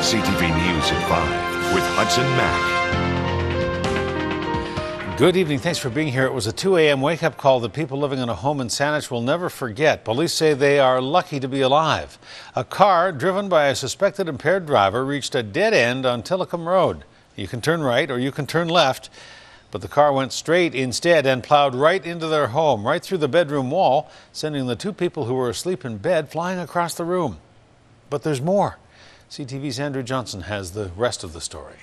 CTV News at 5 with Hudson Mack. Good evening. Thanks for being here. It was a 2 a.m. wake-up call that people living in a home in Saanich will never forget. Police say they are lucky to be alive. A car driven by a suspected impaired driver reached a dead end on Tillicum Road. You can turn right or you can turn left, but the car went straight instead and plowed right into their home, right through the bedroom wall, sending the two people who were asleep in bed flying across the room. But there's more. CTV's Andrew Jantzen has the rest of the story.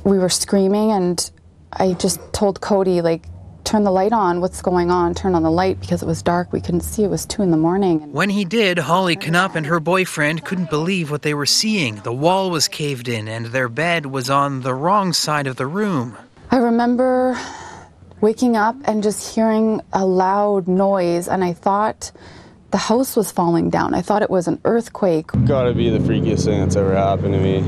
We were screaming, and I just told Cody, turn the light on, what's going on? Turn on the light, because it was dark. We couldn't see. It was 2 a.m. When he did, Holly Knopf and her boyfriend couldn't believe what they were seeing. The wall was caved in and their bed was on the wrong side of the room. I remember waking up and just hearing a loud noise, and I thought the house was falling down. I thought it was an earthquake. Gotta be the freakiest thing that's ever happened to me.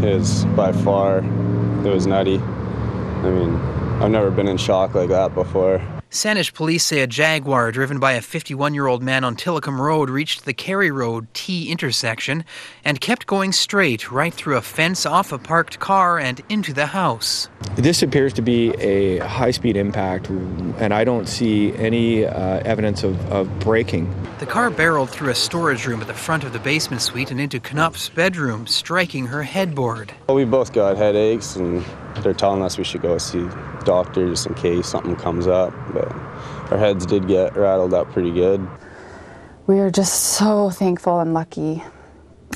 It was by far, it was nutty. I mean, I've never been in shock like that before. Saanich Police say a Jaguar driven by a 51-year-old man on Tillicum Road reached the Carey Road T-intersection and kept going straight right through a fence, off a parked car and into the house. This appears to be a high-speed impact, and I don't see any evidence of braking. The car barreled through a storage room at the front of the basement suite and into Knopf's bedroom, striking her headboard. Well, we both got headaches, and they're telling us we should go see doctors in case something comes up, but our heads did get rattled up pretty good. We are just so thankful and lucky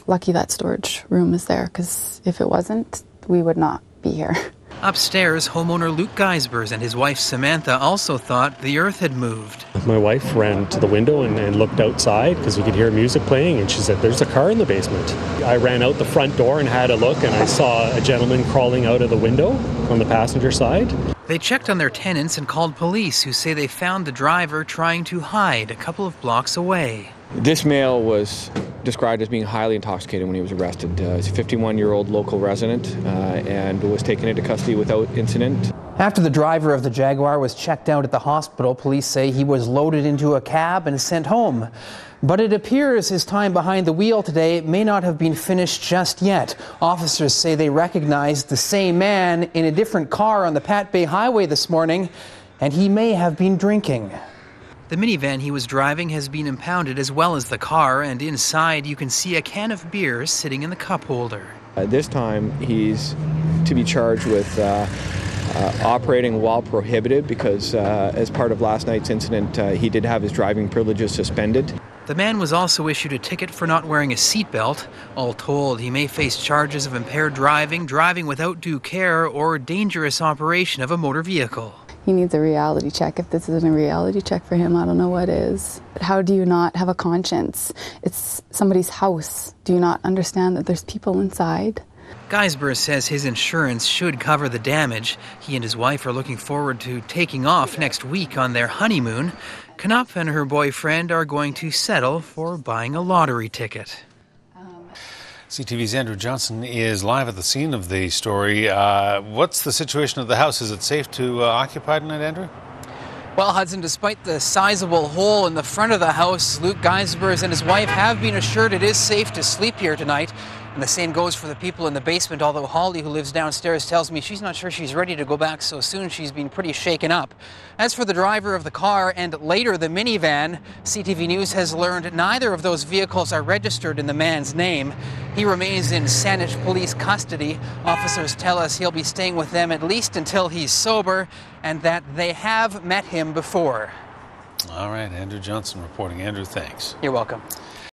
that storage room is there, because if it wasn't, we would not be here. Upstairs, homeowner Luke Geisbers and his wife Samantha also thought the earth had moved. My wife ran to the window and looked outside because we could hear music playing, and she said, "There's a car in the basement." I ran out the front door and had a look, and I saw a gentleman crawling out of the window on the passenger side. They checked on their tenants and called police, who say they found the driver trying to hide a couple of blocks away. This male was described as being highly intoxicated when he was arrested. He's a 51-year-old local resident and was taken into custody without incident. After the driver of the Jaguar was checked out at the hospital, police say he was loaded into a cab and sent home. But it appears his time behind the wheel today may not have been finished just yet. Officers say they recognized the same man in a different car on the Pat Bay Highway this morning, and he may have been drinking. The minivan he was driving has been impounded, as well as the car, and inside you can see a can of beer sitting in the cup holder. This time he's to be charged with operating while prohibited, because as part of last night's incident he did have his driving privileges suspended. The man was also issued a ticket for not wearing a seatbelt. All told, he may face charges of impaired driving, driving without due care, or dangerous operation of a motor vehicle. He needs a reality check. If this isn't a reality check for him, I don't know what is. How do you not have a conscience? It's somebody's house. Do you not understand that there's people inside? Geisbers says his insurance should cover the damage. He and his wife are looking forward to taking off next week on their honeymoon. Knopf and her boyfriend are going to settle for buying a lottery ticket. CTV's Andrew Jantzen is live at the scene of the story. What's the situation of the house? Is it safe to occupy tonight, Andrew? Well, Hudson, despite the sizable hole in the front of the house, Luke Geisbers and his wife have been assured it is safe to sleep here tonight. And the same goes for the people in the basement, although Holly, who lives downstairs, tells me she's not sure she's ready to go back so soon. She's been pretty shaken up. As for the driver of the car and later the minivan, CTV News has learned neither of those vehicles are registered in the man's name. He remains in Saanich Police custody. Officers tell us he'll be staying with them at least until he's sober, and that they have met him before. All right, Andrew Jantzen reporting. Andrew, thanks. You're welcome.